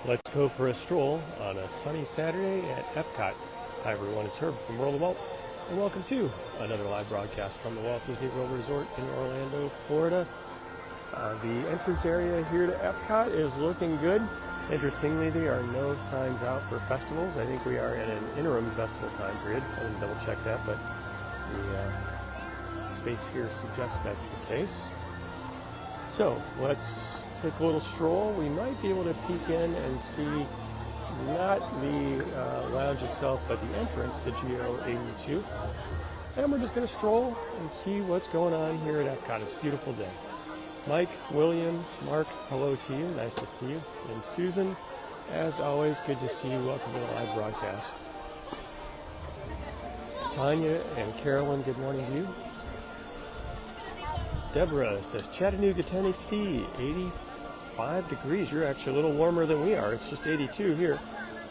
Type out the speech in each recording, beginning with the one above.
Let's go for a stroll on a sunny Saturday at EPCOT. Hi everyone, it's Herb from World of Walt, and welcome to another live broadcast from the Walt Disney World Resort in Orlando, Florida. The entrance area here to EPCOT is looking good. Interestingly, there are no signs out for festivals. I think we are in an interim festival time period. I didn't double check that, but the space here suggests that's the case. So let's take a little stroll. We might be able to peek in and see not the lounge itself, but the entrance to GO 82. And we're just going to stroll and see what's going on here at EPCOT. It's a beautiful day. Mike, William, Mark, hello to you. Nice to see you. And Susan, as always, good to see you. Welcome to the live broadcast. Tanya and Carolyn, good morning to you. Deborah says, Chattanooga, Tennessee, 85 degrees. You're actually a little warmer than we are. It's just 82 here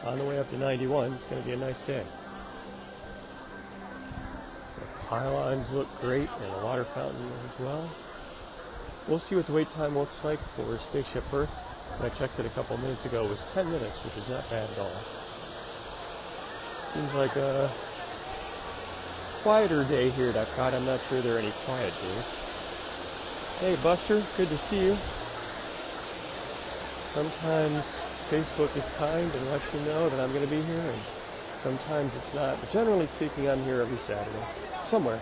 on the way up to 91. It's going to be a nice day. The pylons look great and the water fountain as well. We'll see what the wait time looks like for Spaceship Earth. When I checked it a couple minutes ago, it was 10 minutes, which is not bad at all. Seems like a quieter day here at EPCOT. I'm not sure there are any quiet days. Hey Buster, good to see you. Sometimes Facebook is kind and lets you know that I'm going to be here, and sometimes it's not. But generally speaking, I'm here every Saturday. Somewhere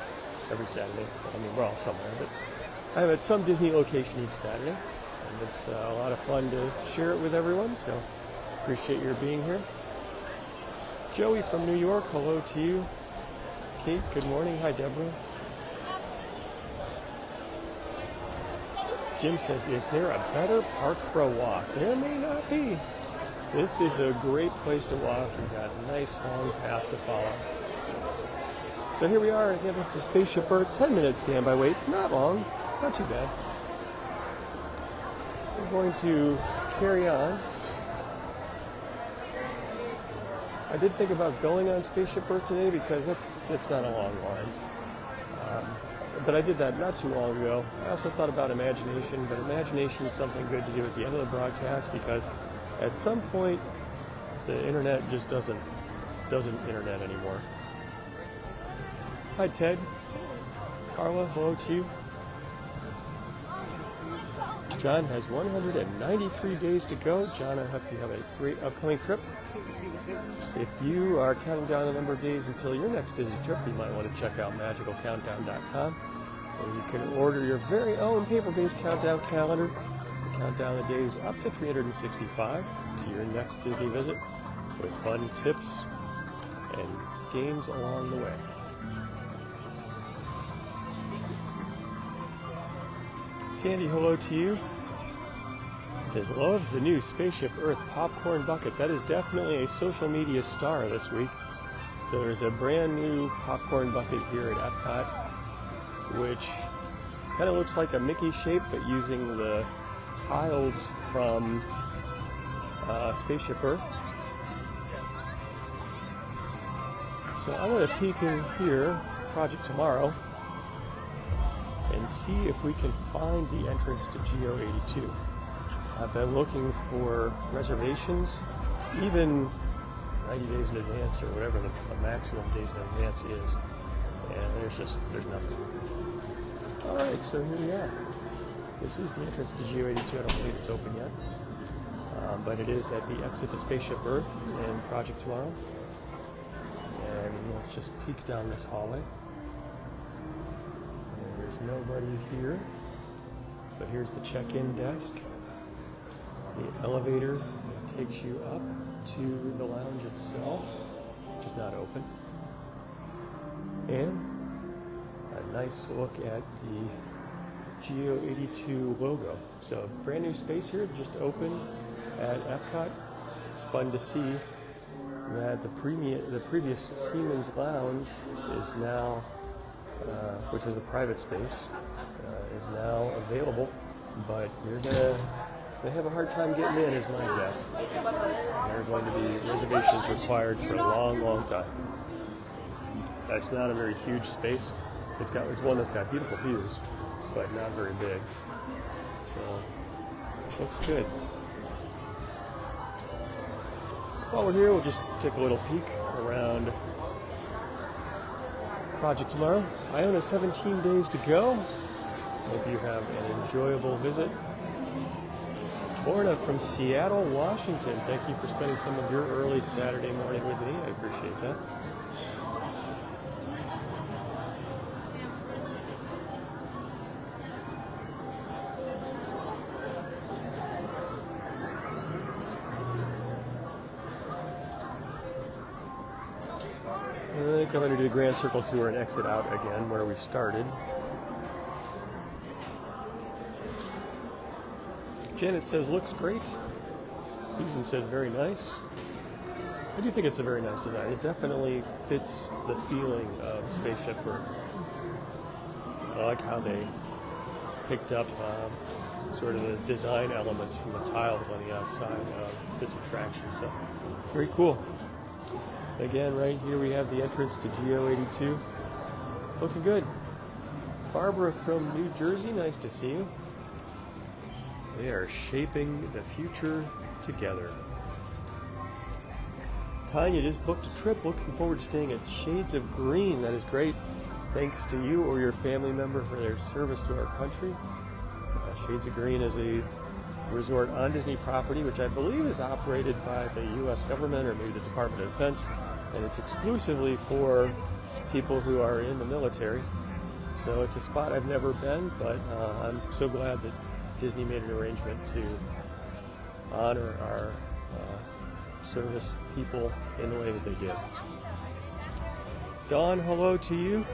every Saturday. I mean, we're all somewhere, but I'm at some Disney location each Saturday, and it's a lot of fun to share it with everyone, so appreciate your being here. Joey from New York, hello to you. Kate, good morning. Hi, Deborah. Jim says, is there a better park for a walk? There may not be. This is a great place to walk. We've got a nice long path to follow. So here we are. Again, it's a Spaceship Earth. 10 minutes standby wait. Not long. Not too bad. We're going to carry on. I did think about going on Spaceship Earth today because it's not a long line. But I did that not too long ago. I also thought about Imagination, but Imagination is something good to do at the end of the broadcast because at some point the internet just doesn't internet anymore. Hi Ted. Carla, hello to you. John has 193 days to go. John, I hope you have a great upcoming trip. If you are counting down the number of days until your next Disney trip, you might want to check out magicalcountdown.com, where you can order your very own paper-based countdown calendar to count down the days up to 365 to your next Disney visit with fun tips and games along the way. Sandy, hello to you. Says, loves the new Spaceship Earth popcorn bucket. That is definitely a social media star this week. So there's a brand new popcorn bucket here at EPCOT, which kind of looks like a Mickey shape, but using the tiles from Spaceship Earth. So I'm going to peek in here, Project Tomorrow, and see if we can find the entrance to GO 82. I've been looking for reservations, even 90 days in advance or whatever the maximum days in advance is, and there's nothing. All right, so here we are. This is the entrance to GO 82. I don't believe it's open yet, but it is at the exit to Spaceship Earth in Project Tomorrow. And let's just peek down this hallway. There's nobody here, but here's the check-in desk. The elevator takes you up to the lounge itself, which is not open. And a nice look at the GO 82 logo. So brand new space here, just opened at EPCOT. It's fun to see that the previous Siemens Lounge is now, which was a private space, is now available, but they have a hard time getting in, is my guess. There are going to be reservations required for a long, long time. It's not a very huge space. It's one that's got beautiful views, but not very big. So, looks good. While we're here, we'll just take a little peek around project tomorrow. Iona 17 days to go. Hope you have an enjoyable visit. Lorna from Seattle, Washington. Thank you for spending some of your early Saturday morning with me. I appreciate that. Coming to do the Grand Circle Tour and exit out again where we started. Janet says, looks great. Susan said, very nice. I do think it's a very nice design. It definitely fits the feeling of Spaceship Earth. I like how they picked up sort of the design elements from the tiles on the outside of this attraction. So, very cool. Again, right here we have the entrance to GO82. Looking good. Barbara from New Jersey, nice to see you. They are shaping the future together. Tanya just booked a trip. Looking forward to staying at Shades of Green. That is great. Thanks to you or your family member for their service to our country. Shades of Green is a resort on Disney property, which I believe is operated by the U.S. government or maybe the Department of Defense, and it's exclusively for people who are in the military. So it's a spot I've never been, but I'm so glad that Disney made an arrangement to honor our service people in the way that they did. Dawn, hello to you.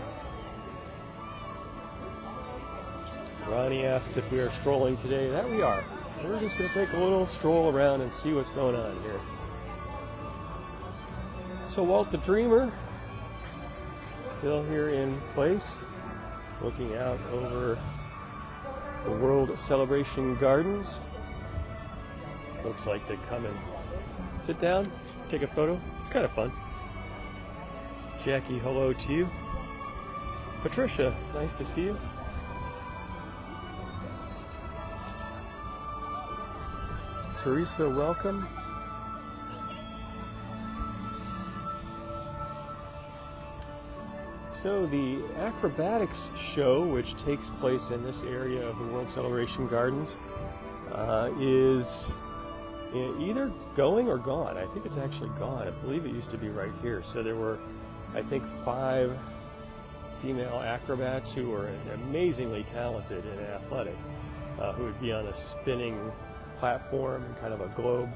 Ronnie asked if we are strolling today. That we are. We're just going to take a little stroll around and see what's going on here. So Walt the Dreamer, still here in place, looking out over the World Celebration Gardens. Looks like they come and sit down, take a photo. It's kind of fun. Jackie, hello to you. Patricia, nice to see you. Teresa, welcome. So the acrobatics show, which takes place in this area of the World Celebration Gardens, is either going or gone. I think it's actually gone. I believe it used to be right here. So there were, I think, 5 female acrobats who were amazingly talented and athletic, who would be on a spinning platform and kind of a globe,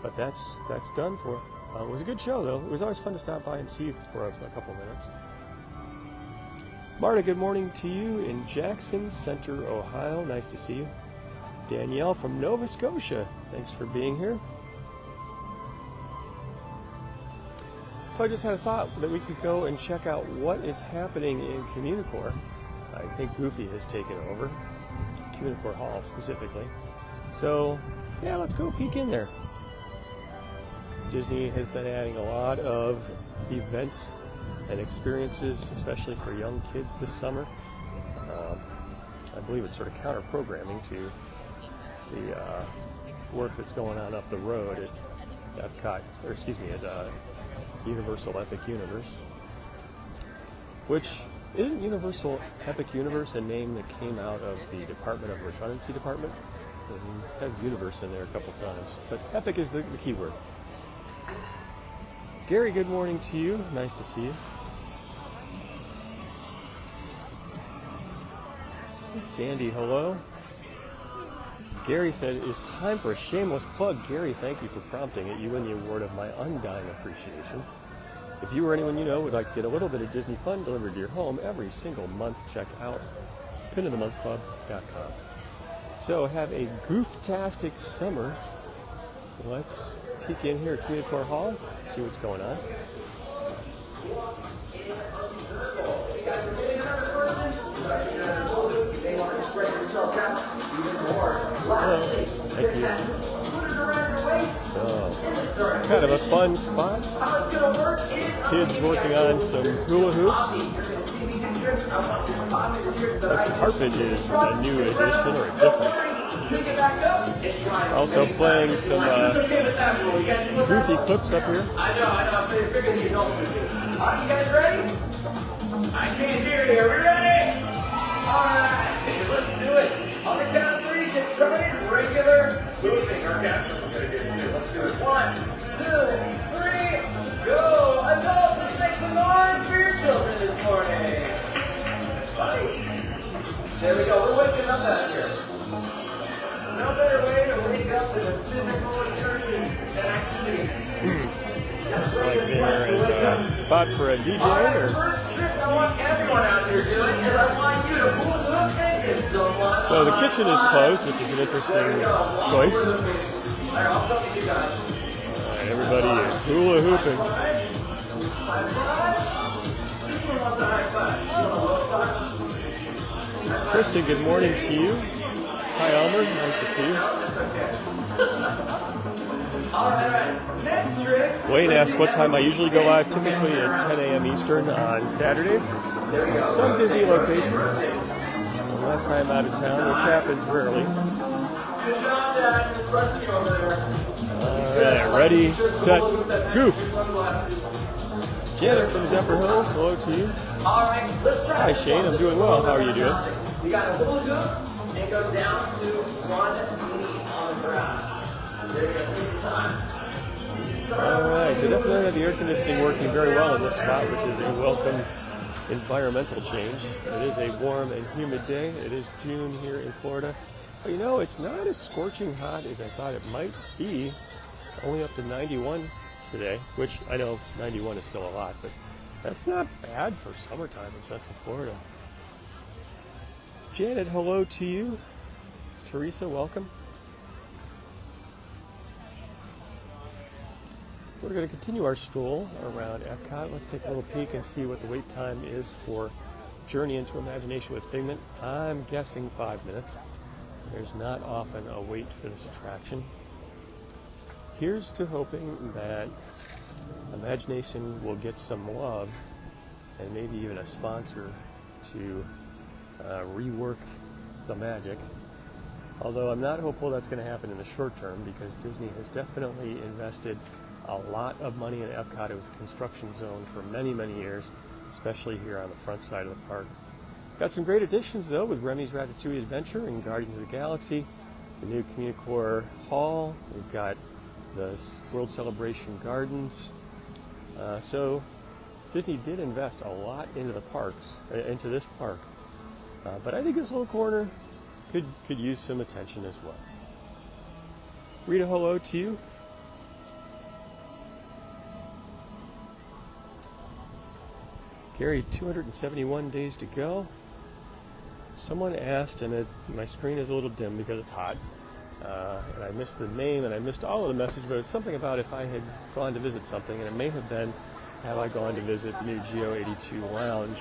but that's done for. It was a good show though. It was always fun to stop by and see for a couple minutes. Marta, good morning to you in Jackson Center, Ohio. Nice to see you. Danielle from Nova Scotia, thanks for being here. So I just had a thought that we could go and check out what is happening in Communicore. I think Goofy has taken over. Communicore Hall specifically. So, yeah, let's go peek in there. Disney has been adding a lot of events and experiences, especially for young kids this summer. I believe it's sort of counter-programming to the work that's going on up the road at EPCOT, or excuse me, at Universal Epic Universe, which isn't Universal Epic Universe a name that came out of the Department of Redundancy Department? We have Universe in there a couple times, but Epic is the key word. Gary, good morning to you. Nice to see you. Sandy, hello. Gary said, it's time for a shameless plug. Gary, thank you for prompting it. You win the award of my undying appreciation. If you or anyone you know would like to get a little bit of Disney fun delivered to your home every single month, check out pinofthemonthclub.com. So have a goof-tastic summer. Let's peek in here at Communicore Hall, see what's going on. Hello. Thank you. So, kind of a fun spot. Kids working on some hula hoops. This carpet is a new addition or a different Also playing some goofy clips up here. I know. I figured you'd help with me. Are you guys ready? I can't hear you. Are we ready? All right. Let's do it. On the count of 3, get started. Regular moving. Our captain is going to get it too. Let's do it. 1, 2, 3, go. Adults, let's make some noise for your children this morning. Buddy. There we go. We're waking up out here. No better way to wake up than a physical exertion than activity. Like there is a spot for a DJ All right, or the first trick I want everyone out there doing is I want you to hula hoop and get someone. so the kitchen is closed, which is an interesting choice. Alright, I'll come to you guys. Everybody is hula hooping. Kristen, good morning to you. Hi Elmer, nice to see you. Next trick. Wayne asked what time I usually go live, typically at 10 a.m. Eastern on Saturdays. Some Disney locations, unless I'm out of town, which happens rarely. Alright, ready, set, goof. Janet from Zephyr Hills, hello to you. Alright, let's try. Hi Shane, I'm doing well. How are you doing? You got a hula hoop and go down to one knee on the ground. There you go, take your time. Alright, they definitely have the air conditioning working very well in this spot, which is a welcome environmental change. It is a warm and humid day. It is June here in Florida. But you know, it's not as scorching hot as I thought it might be. Only up to 91 today, which I know 91 is still a lot, but that's not bad for summertime in Central Florida. Janet, hello to you. Teresa, welcome. We're going to continue our stroll around EPCOT. Let's take a little peek and see what the wait time is for Journey into Imagination with Figment. I'm guessing 5 minutes. There's not often a wait for this attraction. Here's to hoping that Imagination will get some love and maybe even a sponsor to rework the magic. Although I'm not hopeful that's going to happen in the short term, because Disney has definitely invested a lot of money in EPCOT. It was a construction zone for many, many years, especially here on the front side of the park. Got some great additions though, with Remy's Ratatouille Adventure and Guardians of the Galaxy, the new Communicore Hall. We've got the World Celebration Gardens. So Disney did invest a lot into the parks, into this park. But I think this little corner could use some attention as well. Rita, hello to you. Gary, 271 days to go. Someone asked, and my screen is a little dim because it's hot, and I missed the name and I missed all of the message, but it was something about if I had gone to visit something, and it may have been, have I gone to visit the new Geo 82 Lounge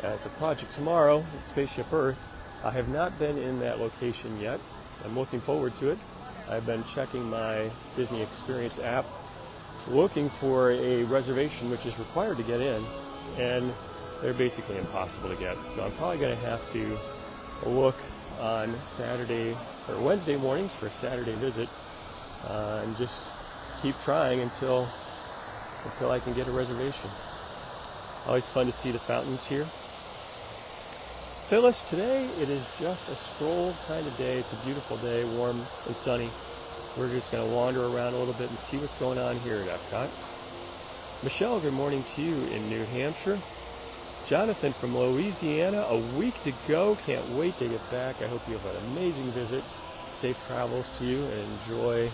at the project tomorrow at Spaceship Earth. I have not been in that location yet. I'm looking forward to it. I've been checking my Disney Experience app, looking for a reservation which is required to get in, and they're basically impossible to get. So I'm probably going to have to look on Saturday or Wednesday mornings for a Saturday visit, and just keep trying until I can get a reservation. Always fun to see the fountains here. Phyllis, today it is just a stroll kind of day. It's a beautiful day, warm and sunny. We're just going to wander around a little bit and see what's going on here at EPCOT. Michelle, good morning to you in New Hampshire. Jonathan from Louisiana, a week to go. Can't wait to get back. I hope you have an amazing visit. Safe travels to you, and enjoy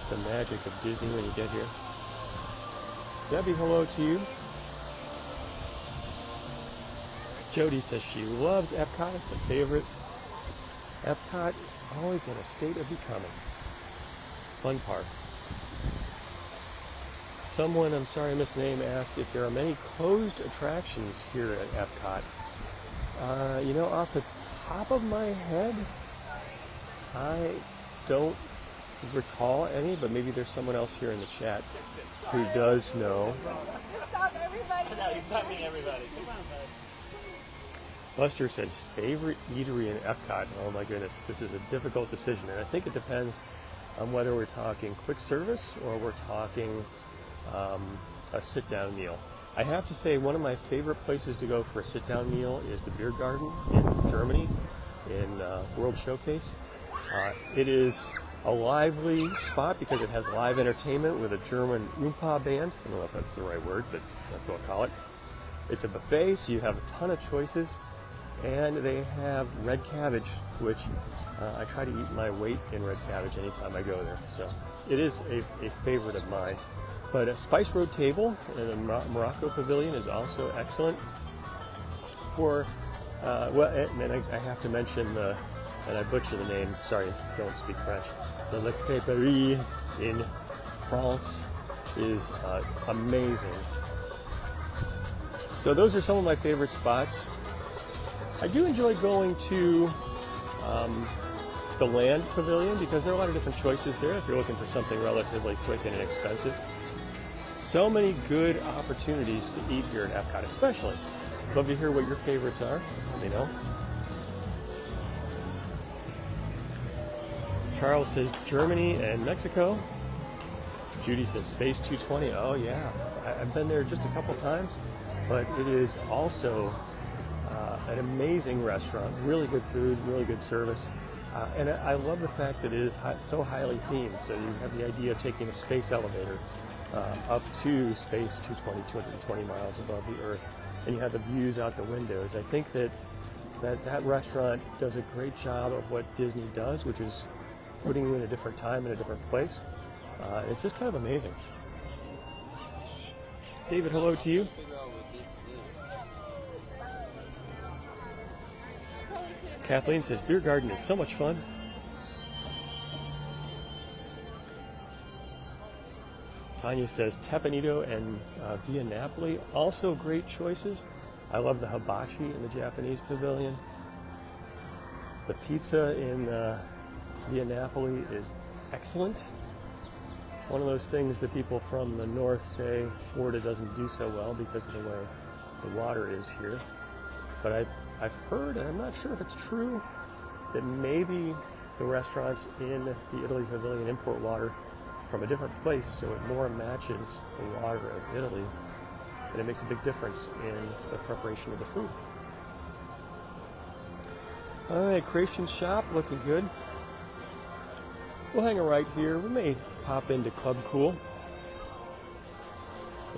the magic of Disney when you get here. Debbie, hello to you. Jody says she loves EPCOT. It's a favorite. EPCOT, always in a state of becoming. Fun park. Someone, I'm sorry I missed the name, asked if there are many closed attractions here at EPCOT. You know, off the top of my head, I don't recall any, but maybe there's someone else here in the chat who does know. Stop everybody. No, he's not meeting everybody. Come on, Buster says favorite eatery in Epcot. Oh my goodness, this is a difficult decision, and I think it depends on whether we're talking quick service or we're talking a sit-down meal. I have to say one of my favorite places to go for a sit-down meal is the Beer Garden in Germany in World Showcase. It is a lively spot because it has live entertainment with a German Oompa band. I don't know if that's the right word, but that's what I'll call it. It's a buffet, so you have a ton of choices, and they have red cabbage, which I try to eat my weight in red cabbage anytime I go there. So it is a favorite of mine. But a Spice Road table in the Morocco Pavilion is also excellent. For and then I have to mention and I butcher the name. Sorry, don't speak French. The Le Crêperie in France is amazing. So those are some of my favorite spots. I do enjoy going to the Land Pavilion because there are a lot of different choices there if you're looking for something relatively quick and inexpensive. So many good opportunities to eat here at Epcot, especially. Love to hear what your favorites are. Let me know. Charles says Germany and Mexico. Judy says Space 220. Oh yeah, I've been there just a couple times, but it is also an amazing restaurant. Really good food, really good service. And I love the fact that it is so highly themed. So you have the idea of taking a space elevator up to space 220 miles above the Earth, and you have the views out the windows. I think that restaurant does a great job of what Disney does, which is putting you in a different time in a different place. It's just kind of amazing. David, hello to you. Kathleen says Beer Garden is so much fun. Tanya says Tepanito and Via Napoli, also great choices. I love the hibachi in the Japanese pavilion. The pizza in Via Napoli is excellent. It's one of those things that people from the north say Florida doesn't do so well because of the way the water is here. But I've heard, and I'm not sure if it's true, that maybe the restaurants in the Italy Pavilion import water from a different place, so it more matches the water of Italy, and it makes a big difference in the preparation of the food. All right, Creation Shop, looking good. We'll hang a right here. We may pop into Club Cool,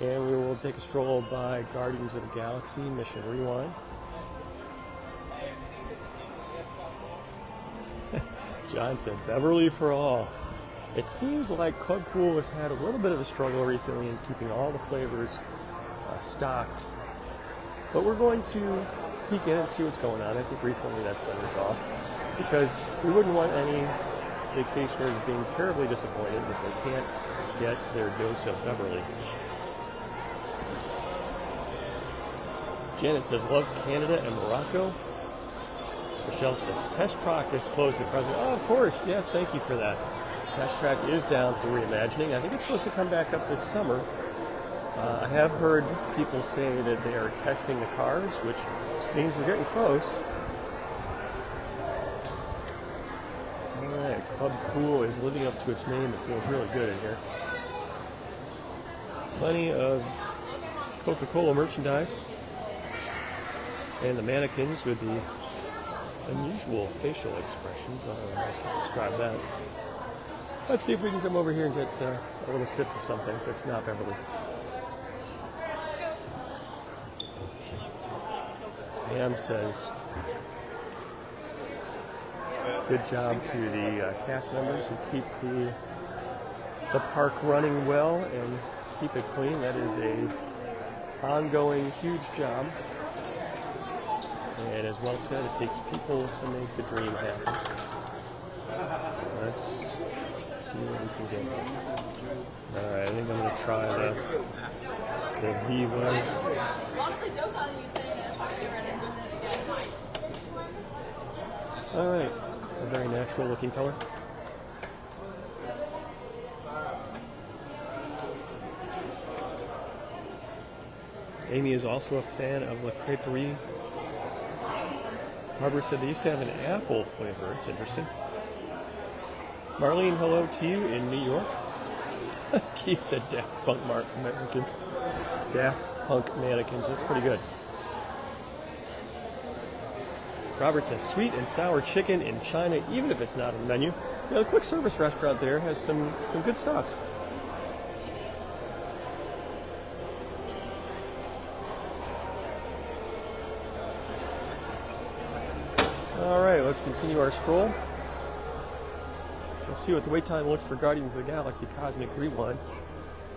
and we will take a stroll by Guardians of the Galaxy Mission Rewind. John said Beverly for all. It seems like Club Cool has had a little bit of a struggle recently in keeping all the flavors stocked. But we're going to peek in and see what's going on. I think recently that's been resolved, because we wouldn't want any vacationers being terribly disappointed if they can't get their dose of Beverly. Janet says loves Canada and Morocco. Michelle says Test Track is closed at present. Oh, of course. Yes, thank you for that. Test Track is down for reimagining. I think it's supposed to come back up this summer. I have heard people say that they are testing the cars, which means we're getting close. All right, Club Cool is living up to its name. It feels really good in here. Plenty of Coca-Cola merchandise. And the mannequins with the unusual facial expressions. I don't know how to describe that. Let's see if we can come over here and get a little sip of something that's not Beverly. Pam says, good job to the cast members who keep the park running well and keep it clean. That is a ongoing huge job. And as Walt said, it takes people to make the dream happen. Let's see what we can get. Alright, I think I'm going to try the Viva. Alright, a very natural looking color. Amy is also a fan of La Crêperie Barbara said they used to have an apple flavor. It's interesting. Marlene, hello to you in New York. Keith said Daft Punk mannequins. Daft Punk mannequins. That's pretty good. Robert says sweet and sour chicken in China, even if it's not on the menu. You know, the quick service restaurant there has some good stuff. All right, let's continue our stroll. Let's see what the wait time looks for Guardians of the Galaxy Cosmic Rewind.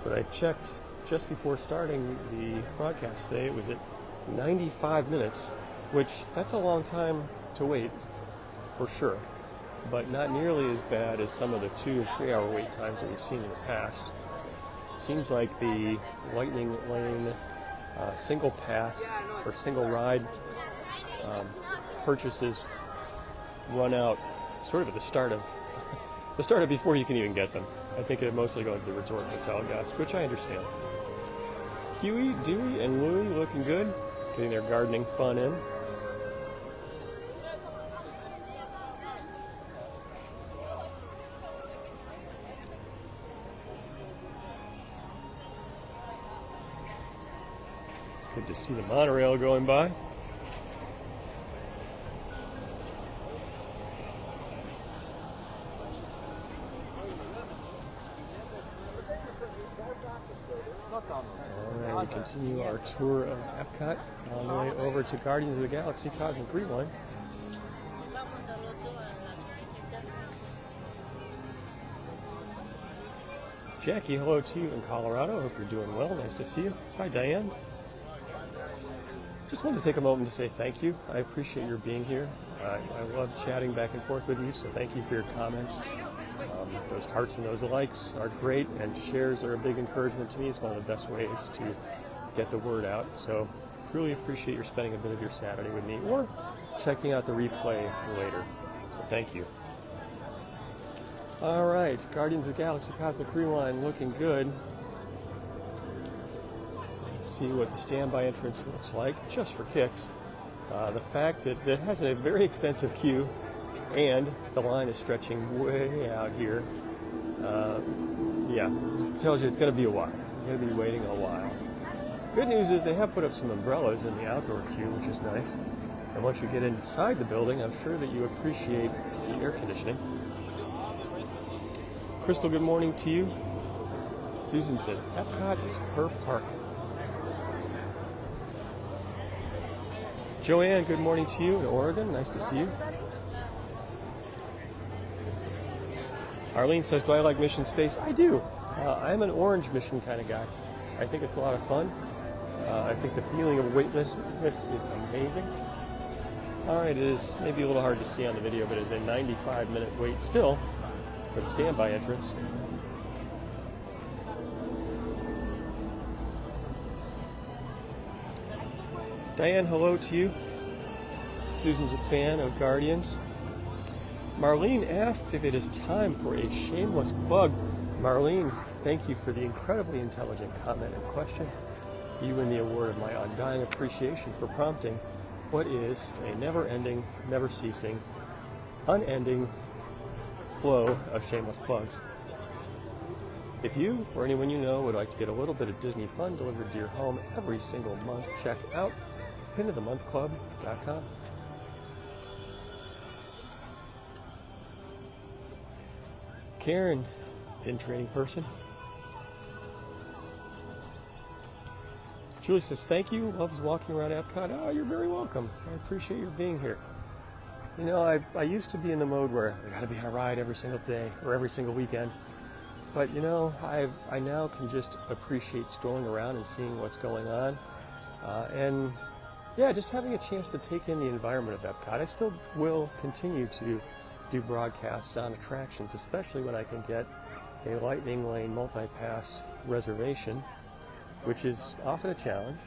But I checked just before starting the broadcast today. It was at 95 minutes, which that's a long time to wait, for sure. But not nearly as bad as some of the 2 or 3 hour wait times that we've seen in the past. It seems like the Lightning Lane single pass or single ride purchases run out sort of at the start of before you can even get them. I think it mostly go to the resort hotel guests, which I understand. Huey, Dewey, and Louie looking good, getting their gardening fun in. Good to see the monorail going by. Alright, we continue our tour of EPCOT on the way over to Guardians of the Galaxy Cosmic Rewind. Jackie, hello to you in Colorado. Hope you're doing well. Nice to see you. Hi, Diane. Just wanted to take a moment to say thank you. I appreciate your being here. I love chatting back and forth with you, so thank you for your comments. Those hearts and those likes are great, and shares are a big encouragement to me. It's one of the best ways to get the word out. So truly appreciate your spending a bit of your Saturday with me or checking out the replay later. So thank you. All right, Guardians of the Galaxy Cosmic Rewind looking good. Let's see what the standby entrance looks like, just for kicks. The fact that it has a very extensive queue and the line is stretching way out here, yeah, tells you it's going to be a while. You're going to be waiting a while. Good news is they have put up some umbrellas in the outdoor queue, which is nice. And once you get inside the building, I'm sure that you appreciate the air conditioning. Crystal, good morning to you. Susan says, EPCOT is her park. Joanne, good morning to you in Oregon. Nice to see you. Arlene says, do I like mission space? I do. I'm an orange mission kind of guy. I think it's a lot of fun. I think the feeling of weightlessness is amazing. All right, it is maybe a little hard to see on the video, but it's a 95-minute wait still for the standby entrance. Diane, hello to you. Susan's a fan of Guardians. Marlene asks if it is time for a shameless plug. Marlene, thank you for the incredibly intelligent comment and question. You win the award of my undying appreciation for prompting what is a never-ending, never-ceasing, unending flow of shameless plugs. If you or anyone you know would like to get a little bit of Disney fun delivered to your home every single month, check out pinofthemonthclub.com. Karen, pin training person. Julie says, thank you. Loves walking around EPCOT. Oh, you're very welcome. I appreciate your being here. You know, I used to be in the mode where I got to be on a ride every single day or every single weekend. But, you know, I now can just appreciate strolling around and seeing what's going on. And, yeah, just having a chance to take in the environment of EPCOT. I still will continue to do broadcasts on attractions, especially when I can get a Lightning Lane multi-pass reservation, which is often a challenge.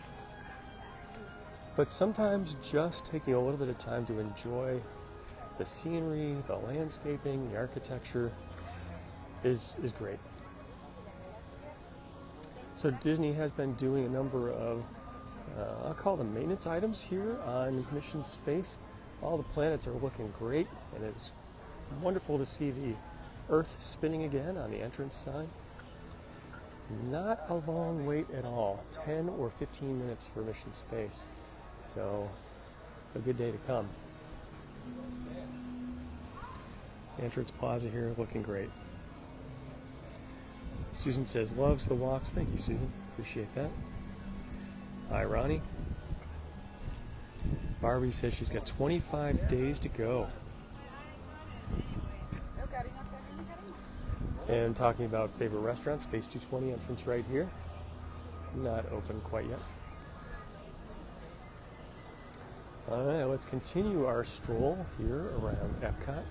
But sometimes just taking a little bit of time to enjoy the scenery, the landscaping, the architecture is great. So Disney has been doing a number of, I'll call them maintenance items here on Mission Space. All the planets are looking great, and it's wonderful to see the Earth spinning again on the entrance sign. Not a long wait at all, 10 or 15 minutes for mission space. So, a good day to come. Entrance plaza here looking great. Susan says, loves the walks. Thank you, Susan. Appreciate that. Hi, Ronnie. Barbie says she's got 25 days to go. And talking about favorite restaurant, Space 220 entrance right here. Not open quite yet. All right, let's continue our stroll here around EPCOT.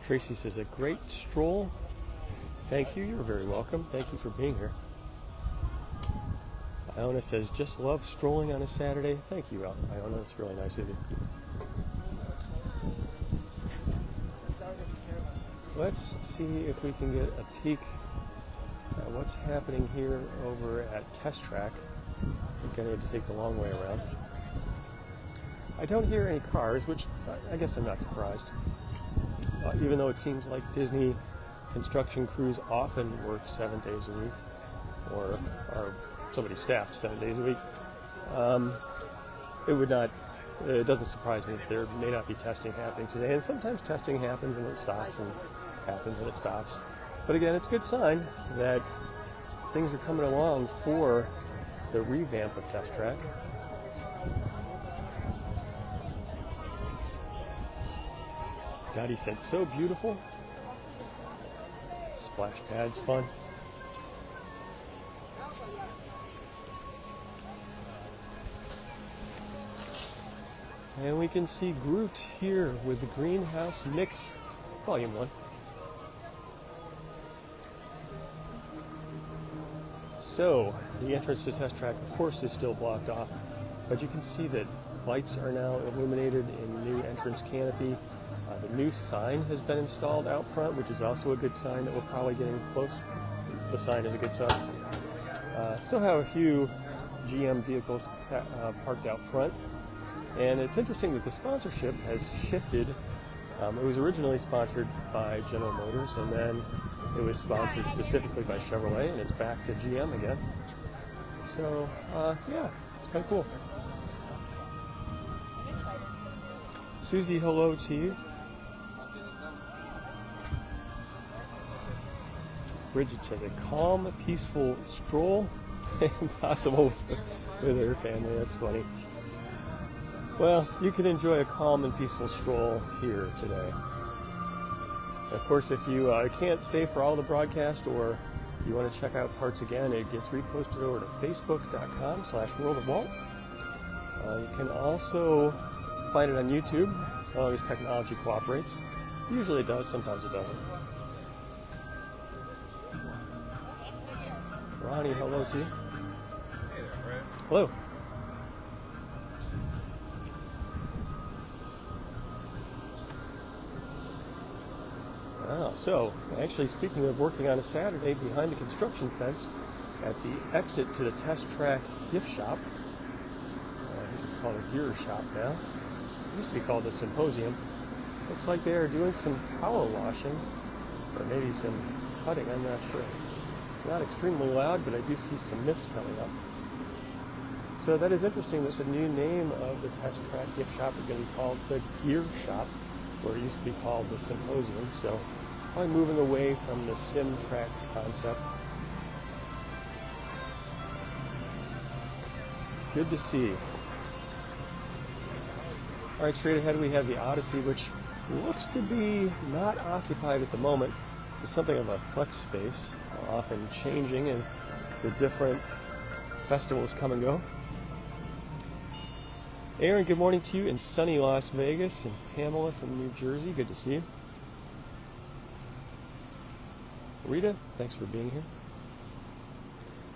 Tracy says, a great stroll. Thank you. You're very welcome. Thank you for being here. Iona says, just love strolling on a Saturday. Thank you, Iona. That's really nice of you. Let's see if we can get a peek at what's happening here over at Test Track. I think I need to take the long way around. I don't hear any cars, which I guess I'm not surprised. Even though it seems like Disney construction crews often work 7 days a week, or somebody staffed 7 days a week, it doesn't surprise me that there may not be testing happening today. And sometimes testing happens and it stops, and happens and it stops. But again, it's a good sign that things are coming along for the revamp of Test Track. Dottie said, so beautiful. Splash pad's fun. And we can see Groot here with the Greenhouse Mix, Volume 1. So, the entrance to Test Track, of course, is still blocked off, but you can see that lights are now illuminated in the new entrance canopy. The new sign has been installed out front, which is also a good sign that we're probably getting close. The sign is a good sign. Still have a few GM vehicles parked out front. And it's interesting that the sponsorship has shifted. It was originally sponsored by General Motors, and then it was sponsored specifically by Chevrolet, and it's back to GM again. So, yeah, it's kind of cool. Susie, hello to you. Bridget says, a calm, peaceful stroll, impossible with her family. That's funny. Well, you can enjoy a calm and peaceful stroll here today. Of course, if you can't stay for all the broadcast, or you want to check out parts again, it gets reposted over to facebook.com/worldofwalt. You can also find it on YouTube, as long as technology cooperates. Usually it does, sometimes it doesn't. Ronnie, hello to you. Hey there, Brad. Hello. So, actually, speaking of working on a Saturday, behind the construction fence at the exit to the Test Track gift shop, I think it's called a gear shop now. It used to be called the Symposium. Looks like they are doing some power washing, or maybe some cutting, I'm not sure. It's not extremely loud, but I do see some mist coming up. So that is interesting that the new name of the Test Track gift shop is going to be called the Gear Shop, where it used to be called the Symposium. So probably moving away from the sim track concept. Good to see. All right, straight ahead we have the Odyssey, which looks to be not occupied at the moment. It's something of a flex space, often changing as the different festivals come and go. Aaron, good morning to you in sunny Las Vegas, and Pamela from New Jersey, good to see you. Rita, thanks for being here.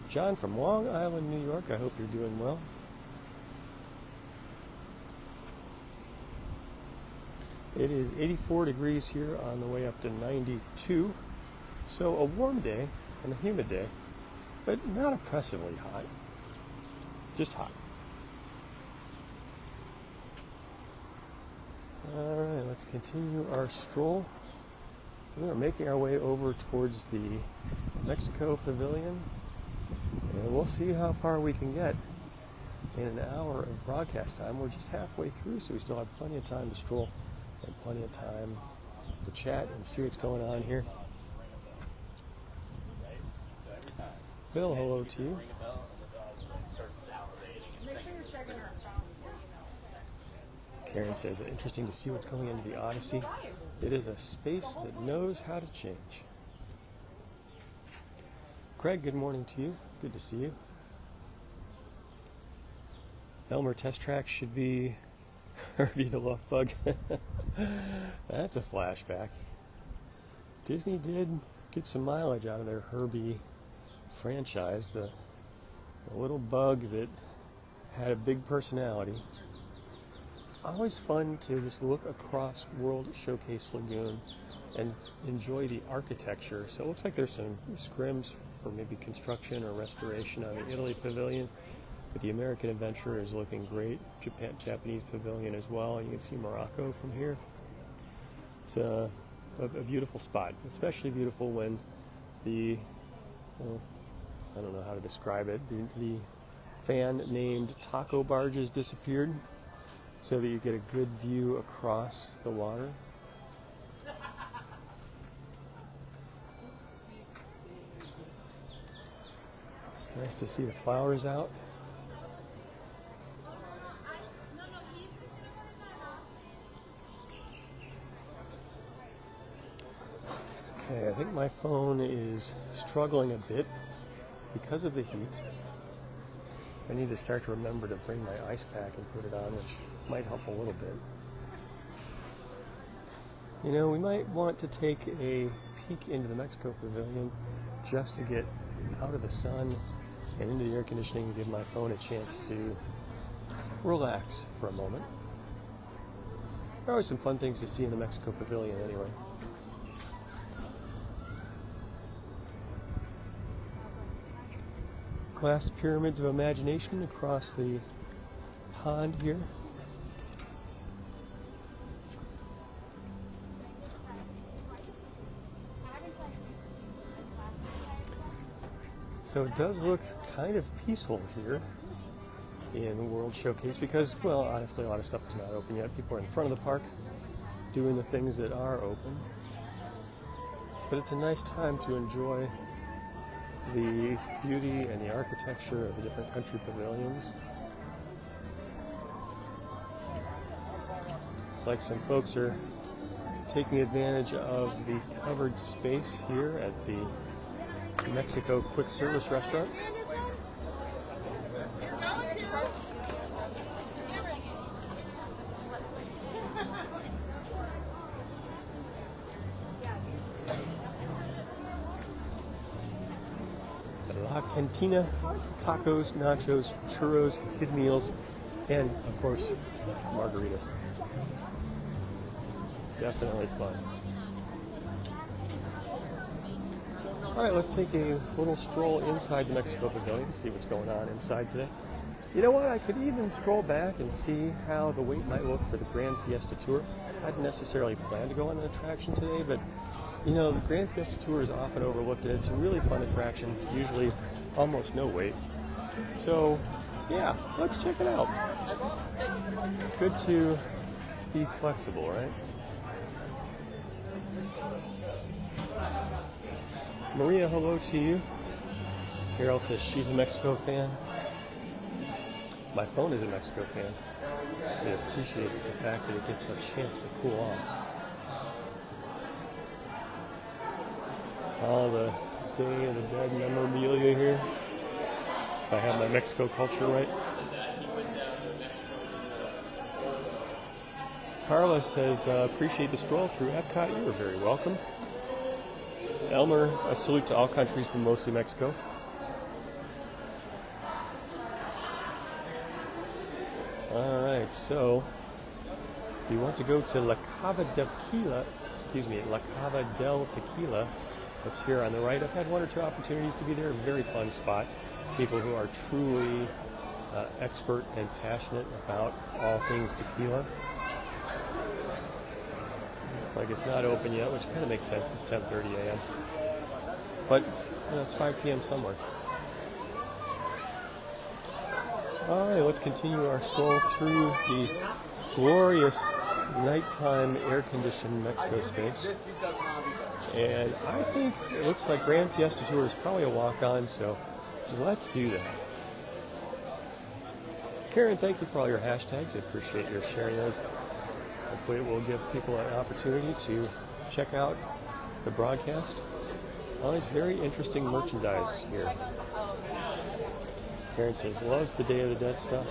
John from Long Island, New York, I hope you're doing well. It is 84 degrees here on the way up to 92. So a warm day and a humid day, but not oppressively hot, just hot. All right, let's continue our stroll. We are making our way over towards the Mexico Pavilion, and we'll see how far we can get in an hour of broadcast time. We're just halfway through, so we still have plenty of time to stroll and plenty of time to chat and see what's going on here. Phil, hello to you. Karen says, interesting to see what's going into the Odyssey. It is a space that knows how to change. Craig, good morning to you. Good to see you. Elmer Test Track should be Herbie the Love Bug. That's a flashback. Disney did get some mileage out of their Herbie franchise. The little bug that had a big personality. Always fun to just look across World Showcase Lagoon and enjoy the architecture. So it looks like there's some scrims for maybe construction or restoration on the Italy Pavilion, but the American Adventure is looking great. Japanese Pavilion as well. You can see Morocco from here. It's a beautiful spot, especially beautiful when the, well, I don't know how to describe it, the fan named taco barges disappeared, so that you get a good view across the water. It's nice to see the flowers out. Okay, I think my phone is struggling a bit because of the heat. I need to start to remember to bring my ice pack and put it on, which might help a little bit. You know, we might want to take a peek into the Mexico Pavilion just to get out of the sun and into the air conditioning and give my phone a chance to relax for a moment. There are always some fun things to see in the Mexico Pavilion anyway. Glass pyramids of imagination across the pond here. So it does look kind of peaceful here in World Showcase because, well, honestly, a lot of stuff is not open yet. People are in front of the park doing the things that are open. But it's a nice time to enjoy the beauty and the architecture of the different country pavilions. It's like some folks are taking advantage of the covered space here at the Mexico quick service restaurant. La Cantina, tacos, nachos, churros, kid meals, and of course, margaritas. Definitely fun. All right, let's take a little stroll inside the Mexico Pavilion, see what's going on inside today. You know what? I could even stroll back and see how the wait might look for the Grand Fiesta Tour. I hadn't necessarily planned to go on an attraction today, but you know, the Grand Fiesta Tour is often overlooked, and it's a really fun attraction, usually almost no wait. So, yeah, let's check it out. It's good to be flexible, right? Maria, hello to you. Carol says she's a Mexico fan. My phone is a Mexico fan. It appreciates the fact that it gets a chance to cool off. All the Day of the Dead memorabilia here. If I have my Mexico culture right. Carla says, appreciate the stroll through EPCOT. You are very welcome. Elmer, a salute to all countries, but mostly Mexico. All right, so if you want to go to La Cava del Tequila, that's here on the right. I've had one or two opportunities to be there. A very fun spot. People who are truly expert and passionate about all things tequila. Looks like it's not open yet, which kind of makes sense. It's 10:30 a.m. But it's 5 p.m. somewhere. All right, let's continue our stroll through the glorious nighttime air-conditioned Mexico space. And I think it looks like Grand Fiesta Tour is probably a walk-on, so let's do that. Karen, thank you for all your hashtags. I appreciate your sharing those. Hopefully it will give people an opportunity to check out the broadcast. All this very interesting merchandise here. Karen says, loves the Day of the Dead stuff.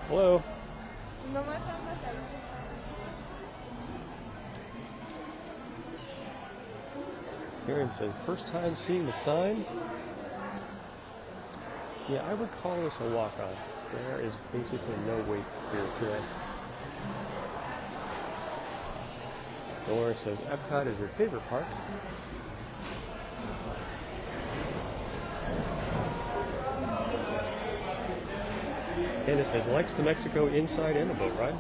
Hello. Karen says, first time seeing the sign? Yeah, I would call this a walk-on. There is basically no wait here today. Dolores says, EPCOT is your favorite park. Candace says, likes the Mexico inside and the boat ride.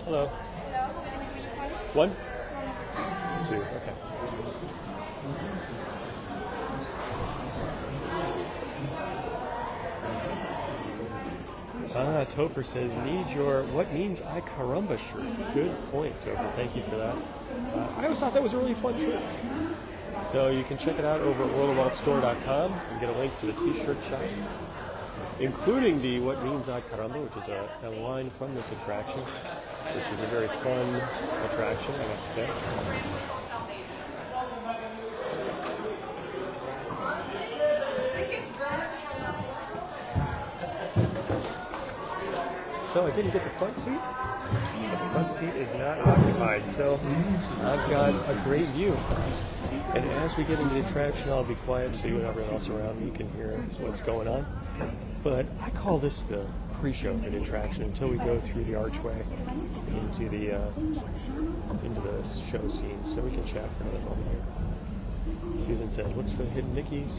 Hello. One? Two, okay. Topher says, need your what means I caramba shirt. Good point, Topher. Thank you for that. I always thought that was a really fun shirt. So you can check it out over at worldofwalkstore.com and get a link to the t-shirt shop, including the What Means I Caramba, which is a line from this attraction, which is a very fun attraction, I have to say. So I didn't get the front seat. The front seat is not occupied, so I've got a great view. And as we get into the attraction, I'll be quiet so you and everyone else around me can hear what's going on. But I call this the pre-show for the attraction until we go through the archway into the show scene, so we can chat for another moment here. Susan says, looks for the hidden Mickeys.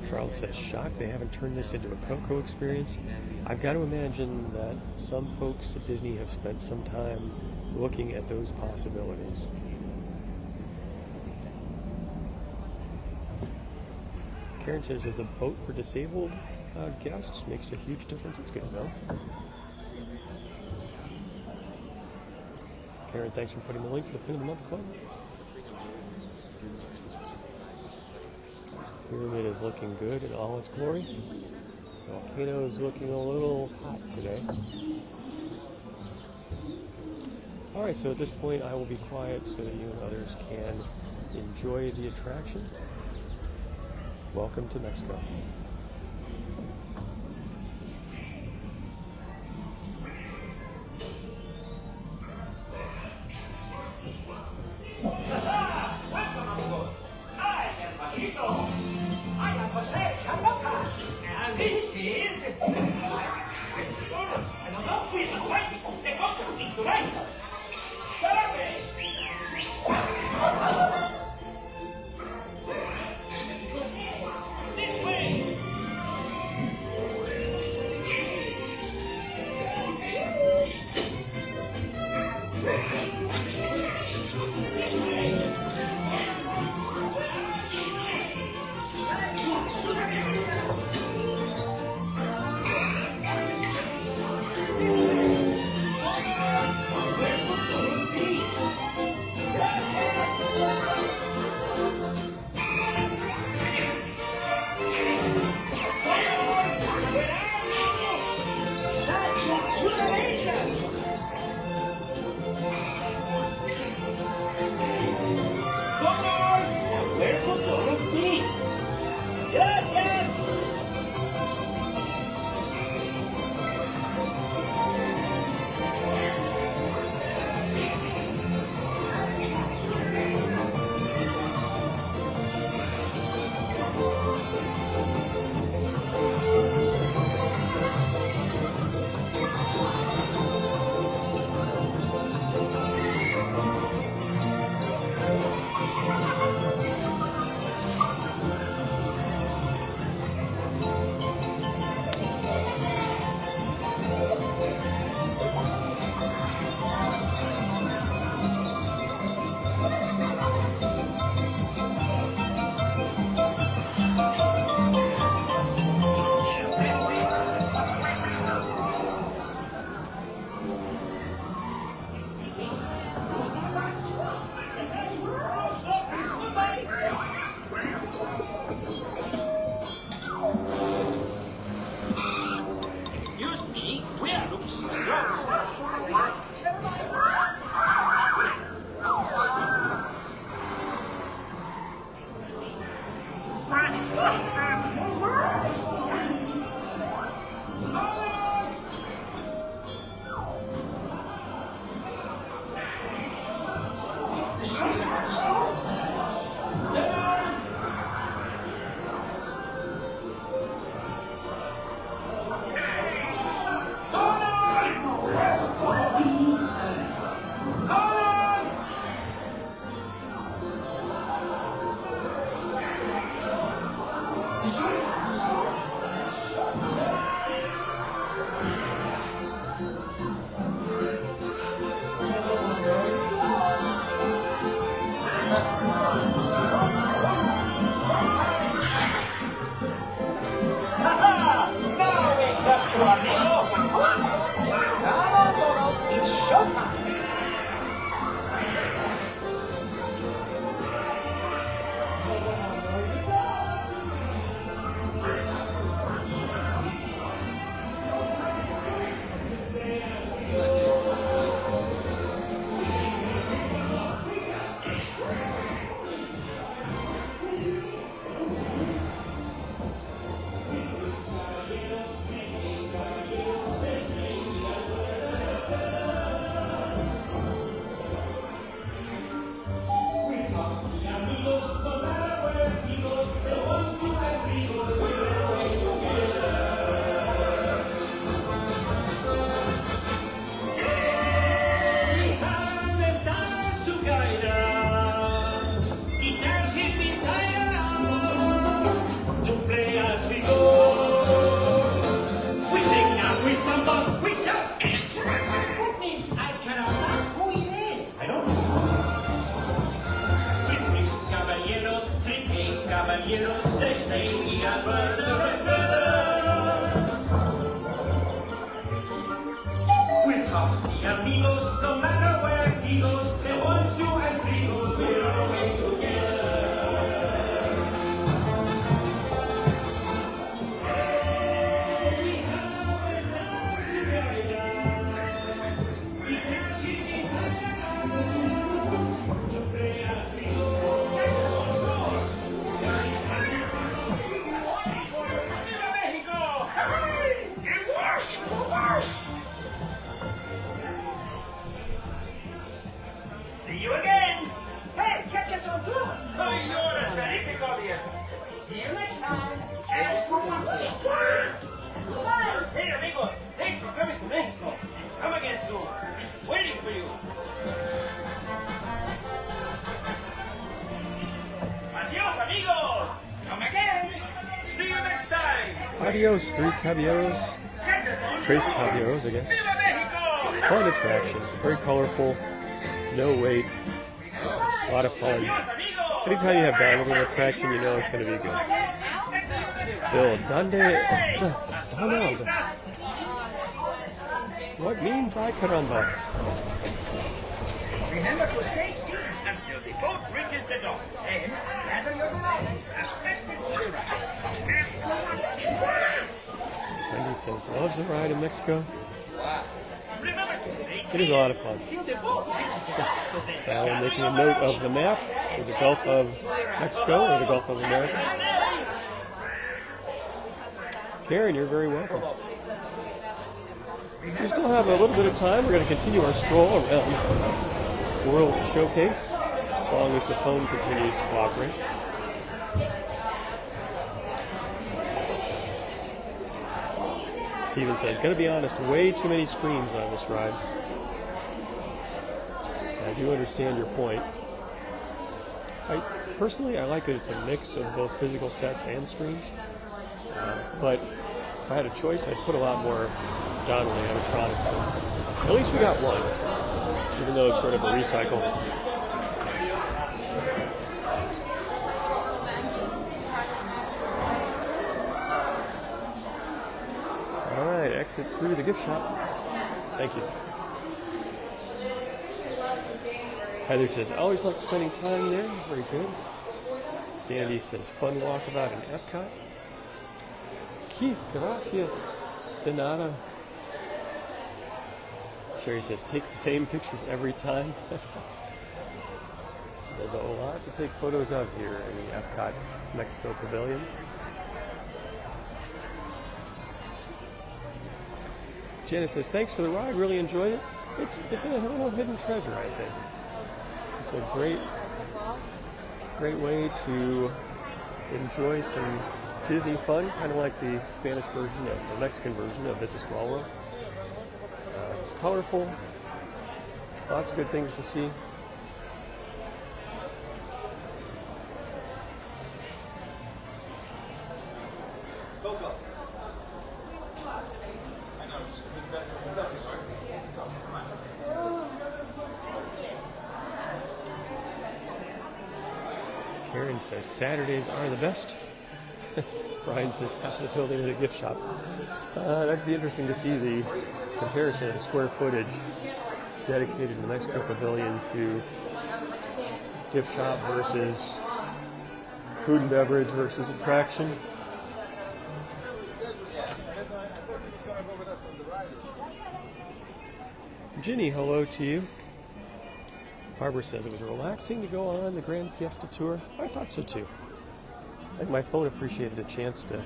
Charles says, shocked they haven't turned this into a Coco experience. I've got to imagine that some folks at Disney have spent some time looking at those possibilities. Karen says, there's a boat for disabled guests. Makes a huge difference. It's good to know. Karen, thanks for putting the link to the Pin of the Month Club. Pyramid is looking good in all its glory. Volcano is looking a little hot today. Alright, so at this point I will be quiet so that you and others can enjoy the attraction. Welcome to Mexico. say we are birds of a feather. We're top the amigos, no matter where he goes. The 1, 2, and 3 goes, we're always together. See you again! Hey, catch us on tour! Oh, you're a EPCOT here! See you next time! Hey, amigos! Thanks for coming to Mexico! Come again soon! Waiting for you! Adios, amigos! Come again! See you next time! Adios, three caballeros. Catch us on Trace tour. caballeros, I guess. Viva Mexico! Fun attraction. Very colorful. No wait. A lot of fun. Anytime you have that little attraction, you know it's going to be good. Phil, Donald. What means I caramba? Remember to stay seated until the boat reaches the dock. And gather your belongings. Exit to the right. Wendy says, loves the ride in Mexico. Remember to stay It is seated a lot of fun. till the boat reaches the dock. Now we're making a note of the map for the Gulf of Mexico or the Gulf of America. Karen, you're very welcome. We still have a little bit of time. We're going to continue our stroll around World Showcase as long as the phone continues to cooperate. Steven says, going to be honest, way too many screens on this ride. I do understand your point. Personally, I like that it's a mix of both physical sets and screens. But if I had a choice, I'd put a lot more Donnelly animatronics in. At least we got one, even though it's sort of a recycle. All right, exit through the gift shop. Thank you. Heather says, always like spending time there. Very good. Sandy says, fun walkabout in EPCOT. Keith, gracias. De nada. Sherry says, take the same pictures every time. There's a lot to take photos of here in the EPCOT Mexico Pavilion. Janice says, thanks for the ride. Really enjoyed it. It's a little hidden treasure, I think. It's a great way to enjoy some Disney fun, kind of like the Spanish version of the Mexican version of Vita Swallow. It's colorful, lots of good things to see. Karen says Saturdays are the best. Brian says half the building is a gift shop. That'd be interesting to see the comparison of the square footage dedicated to the Mexico Pavilion to gift shop versus food and beverage versus attraction. Ginny, hello to you. Barbara says it was relaxing to go on the Grand Fiesta Tour. I thought so too. I think my phone appreciated a chance to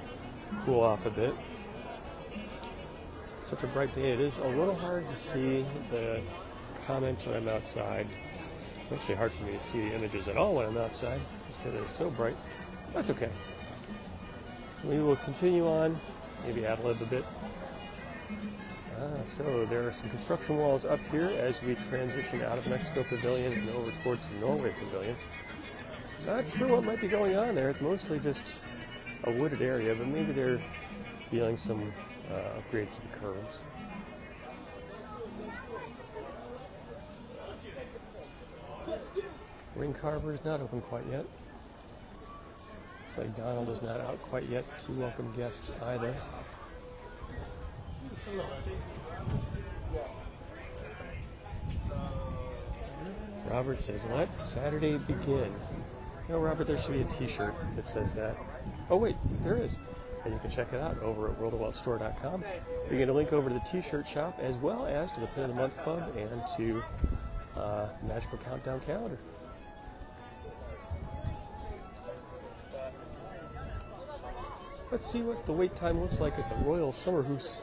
cool off a bit. Such a bright day. It is a little hard to see the comments when I'm outside. It's actually hard for me to see the images at all when I'm outside because it's so bright. That's okay. We will continue on, maybe ad-lib a bit. So there are some construction walls up here as we transition out of Mexico Pavilion and over towards the Norway Pavilion. Not sure what might be going on there. It's mostly just a wooded area, but maybe they're dealing some upgrades to the curbs. Ring Carver is not open quite yet. like Donald is not out quite yet to welcome guests either. Robert says, let Saturday begin. You know, Robert, there should be a t-shirt that says that. Oh wait, there is. And you can check it out over at worldofwellstore.com. You get a link over to the t-shirt shop as well as to the Pin of the Month Club and to Magical Countdown calendar. Let's see what the wait time looks like at the Royal Summer House.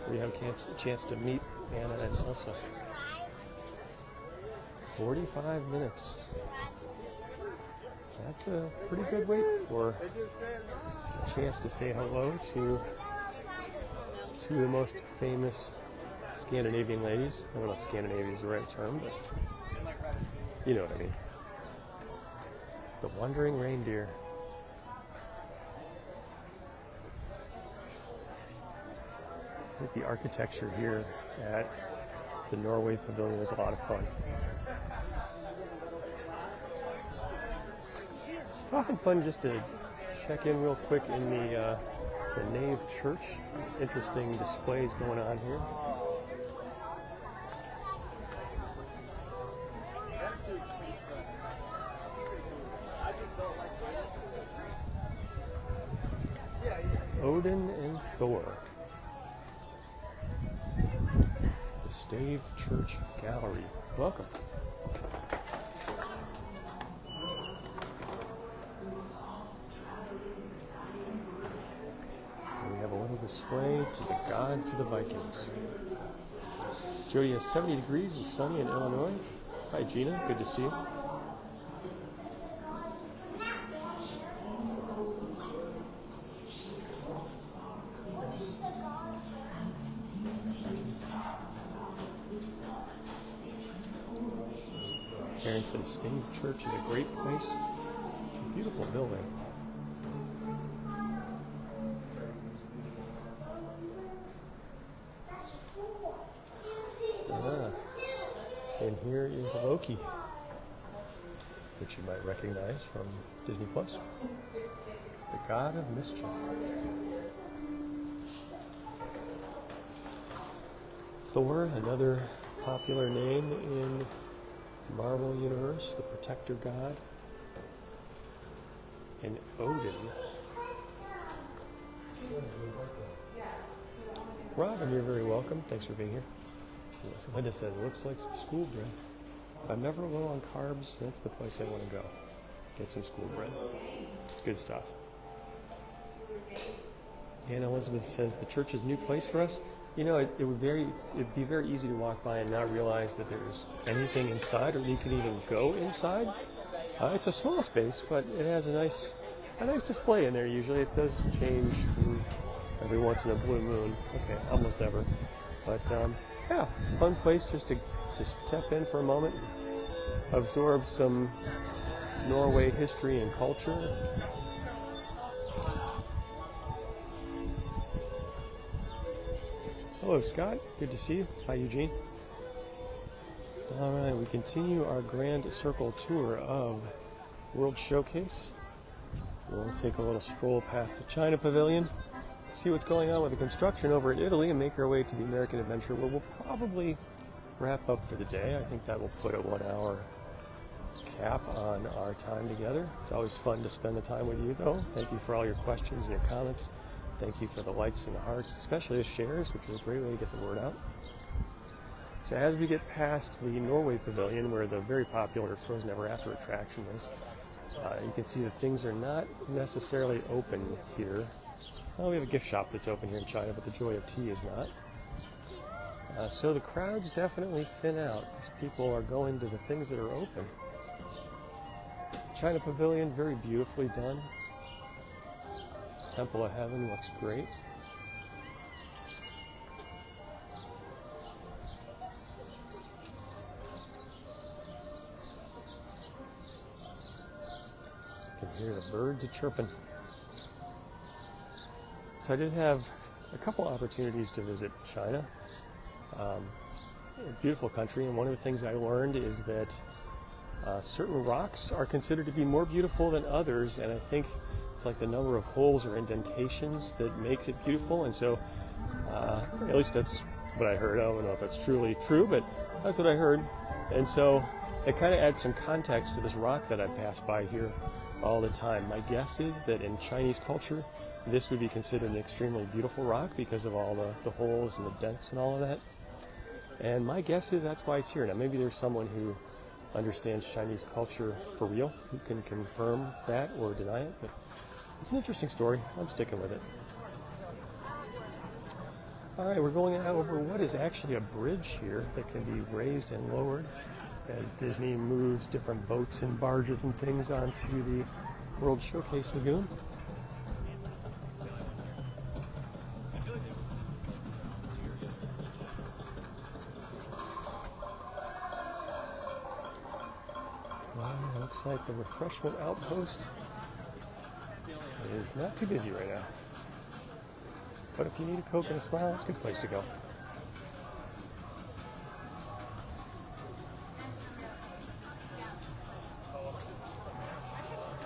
We have a chance to meet Anna and Elsa. 45 minutes. That's a pretty good wait for a chance to say hello to two of the most famous Scandinavian ladies. I don't know if Scandinavia is the right term, but you know what I mean. The Wandering Reindeer. I think the architecture here at the Norway Pavilion is a lot of fun. It's often fun just to check in real quick in the nave church. Interesting displays going on here. Odin and Thor. The Stave Church Gallery. Welcome. Display to the gods of the Vikings. Jody has 70 degrees and sunny in Illinois. Hi Gina, good to see you. Karen says Stave Church is a great place. Beautiful building. And here is Loki, which you might recognize from Disney Plus. The God of Mischief. Thor, another popular name in Marvel Universe, the protector god. And Odin. Robin, you're very welcome. Thanks for being here. Linda says, it looks like some school bread. If I'm never low on carbs, that's the place I want to go. Let's get some school bread. It's good stuff. And Elizabeth says, the church is a new place for us. You know, it'd be very easy to walk by and not realize that there's anything inside, or you can even go inside. It's a small space, but it has a nice display in there. Usually it does change every once in a blue moon. Okay, almost never. But yeah, it's a fun place just to step in for a moment, absorb some Norway history and culture. Hello, Scott. Good to see you. Hi, Eugene. All right, we continue our grand circle tour of World Showcase. We'll take a little stroll past the China Pavilion, see what's going on with the construction over in Italy, and make our way to the American Adventure, where we'll probably wrap up for the day. I think that will put a 1 hour cap on our time together. It's always fun to spend the time with you, though. Thank you for all your questions and your comments. Thank you for the likes and the hearts, especially the shares, which is a great way to get the word out. So as we get past the Norway Pavilion, where the very popular Frozen Ever After attraction is, you can see that things are not necessarily open here. Well, we have a gift shop that's open here in China, but the Joy of Tea is not. So the crowds definitely thin out because people are going to the things that are open. China Pavilion, very beautifully done. Temple of Heaven looks great. You can hear the birds a-chirping. So I did have a couple opportunities to visit China. A beautiful country, and one of the things I learned is that certain rocks are considered to be more beautiful than others, and I think It's like the number of holes or indentations that makes it beautiful, and so at least that's what I heard. I don't know if that's truly true, but that's what I heard. And so it kind of adds some context to this rock that I pass by here all the time. My guess is that in Chinese culture, this would be considered an extremely beautiful rock because of all the holes and the dents and all of that. And my guess is that's why it's here. Now, maybe there's someone who understands Chinese culture for real who can confirm that or deny it, but it's an interesting story. I'm sticking with it. All right, we're going out over what is actually a bridge here that can be raised and lowered as Disney moves different boats and barges and things onto the World Showcase Lagoon. Well, looks like the refreshment outpost is not too busy right now. But if you need a Coke and a smile, it's a good place to go.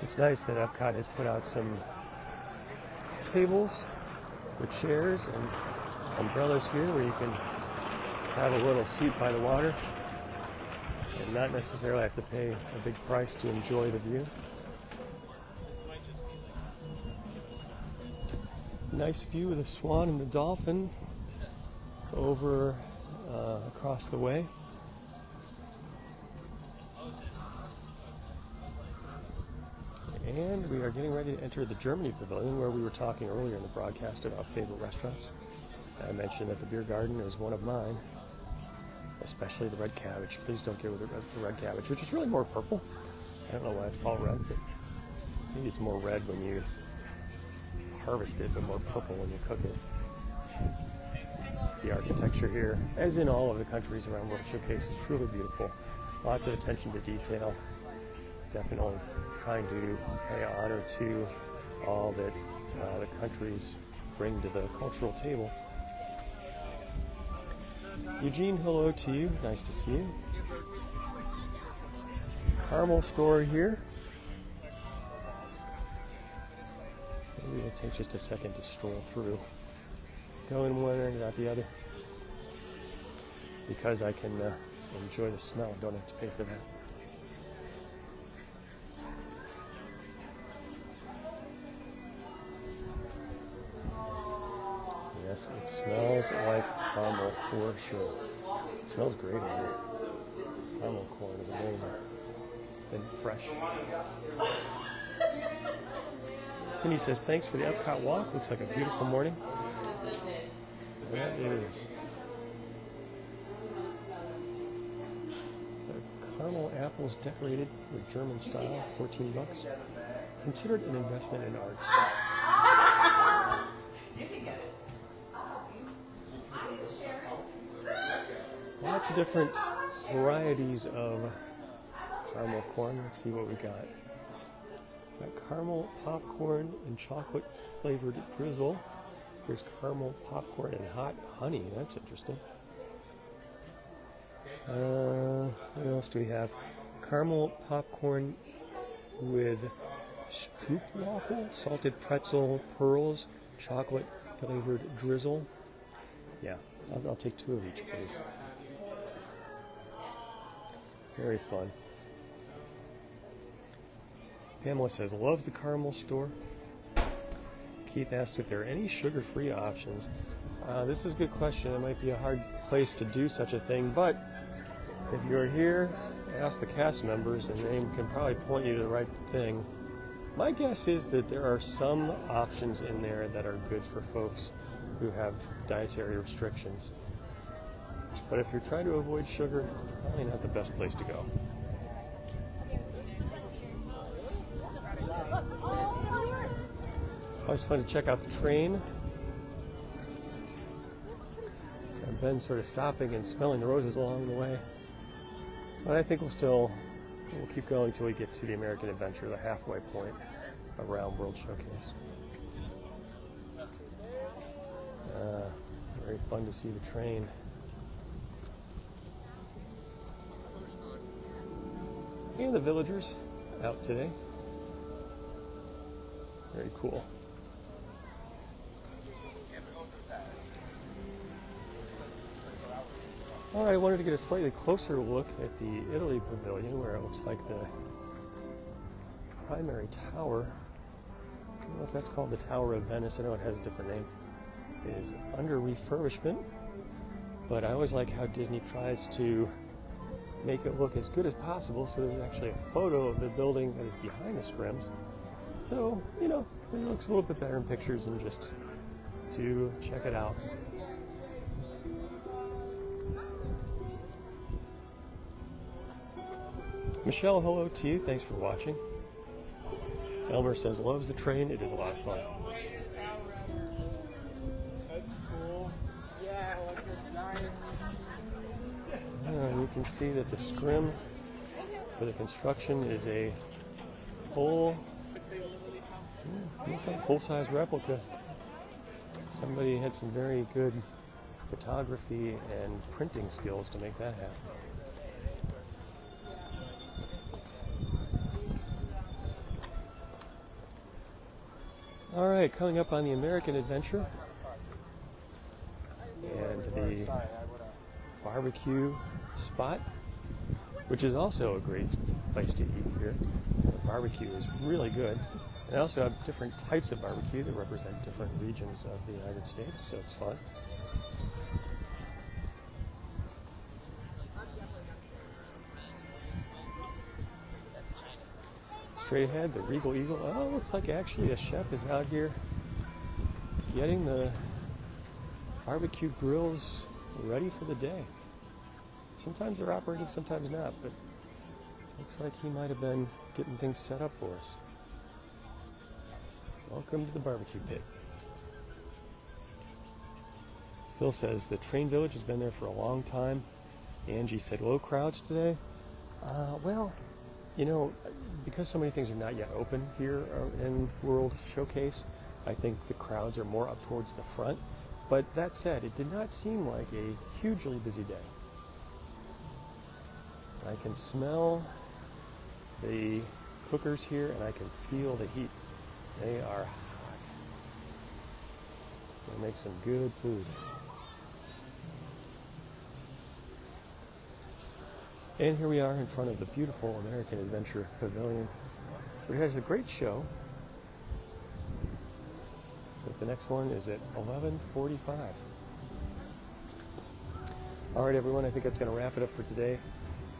It's nice that EPCOT has put out some tables with chairs and umbrellas here where you can have a little seat by the water and not necessarily have to pay a big price to enjoy the view. Nice view of the swan and the dolphin over across the way. And we are getting ready to enter the Germany Pavilion, where we were talking earlier in the broadcast about favorite restaurants. I mentioned that the beer garden is one of mine, especially the red cabbage. Please don't get with the red cabbage, which is really more purple. I don't know why it's called red, but maybe it's more red when you harvest it, but more purple when you cook it. The architecture here, as in all of the countries around World Showcase, is truly beautiful. Lots of attention to detail. Definitely trying to pay honor to all that the countries bring to the cultural table. Eugene, hello to you. Nice to see you. Caramel store here. Maybe it'll take just a second to stroll through. Go in one end and out the other. Because I can enjoy the smell, don't have to pay for that. Yes, it smells like caramel for sure. It smells great in here. Caramel corn is amazing and fresh. Cindy says, thanks for the EPCOT walk. Looks like a beautiful morning. Yeah, it is. The caramel apples decorated with German style, $14. Considered an investment in art. Lots of different varieties of caramel corn. Let's see what we got. Got caramel popcorn and chocolate flavored drizzle. There's caramel popcorn and hot honey. That's interesting. What else do we have? Caramel popcorn with stroopwafel, salted pretzel, pearls, chocolate flavored drizzle. Yeah, I'll take 2 of each, please. Very fun. Pamela says, loves the caramel store. Keith asked if there are any sugar-free options. This is a good question. It might be a hard place to do such a thing, but if you're here, ask the cast members and they can probably point you to the right thing. My guess is that there are some options in there that are good for folks who have dietary restrictions. But if you're trying to avoid sugar, probably not the best place to go. Always fun to check out the train. I've been sort of stopping and smelling the roses along the way. But I think we'll keep going until we get to the American Adventure, the halfway point around World Showcase. Very fun to see the train. And the villagers out today. Very cool. All right, I wanted to get a slightly closer look at the Italy pavilion, where it looks like the primary tower, I don't know if that's called the Tower of Venice, I know it has a different name, is under refurbishment. But I always like how Disney tries to make it look as good as possible, so there's actually a photo of the building that is behind the scrims. So, you know, it looks a little bit better in pictures than just to check it out. Michelle, hello to you. Thanks for watching. Elmer says, loves the train. It is a lot of fun. That's cool. Yeah, like it's nice. You can see that the scrim for the construction is a full-size replica. Somebody had some very good photography and printing skills to make that happen. All right, coming up on the American Adventure and the barbecue spot, which is also a great place to eat here. The barbecue is really good. And they also have different types of barbecue that represent different regions of the United States, so it's fun. Straight ahead, the Regal Eagle. Oh, looks like actually a chef is out here getting the barbecue grills ready for the day. Sometimes they're operating, sometimes not, but looks like he might have been getting things set up for us. Welcome to the barbecue pit. Phil says the train village has been there for a long time. Angie said low crowds today. Well, you know, because so many things are not yet open here in World Showcase, I think the crowds are more up towards the front. But that said, it did not seem like a hugely busy day. I can smell the cookers here and I can feel the heat. They are hot. They make some good food. And here we are in front of the beautiful American Adventure Pavilion, which has a great show. So the next one is at 11:45. All right, everyone, I think that's going to wrap it up for today.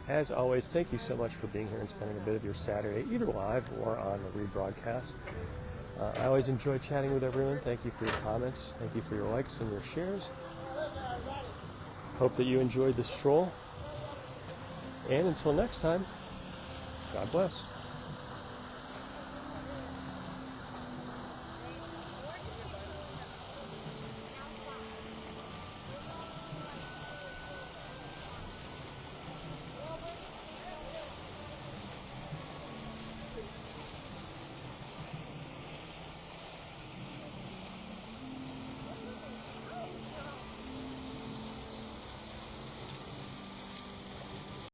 As always, thank you so much for being here and spending a bit of your Saturday, either live or on the rebroadcast. I always enjoy chatting with everyone. Thank you for your comments. Thank you for your likes and your shares. Hope that you enjoyed this stroll. And until next time, God bless.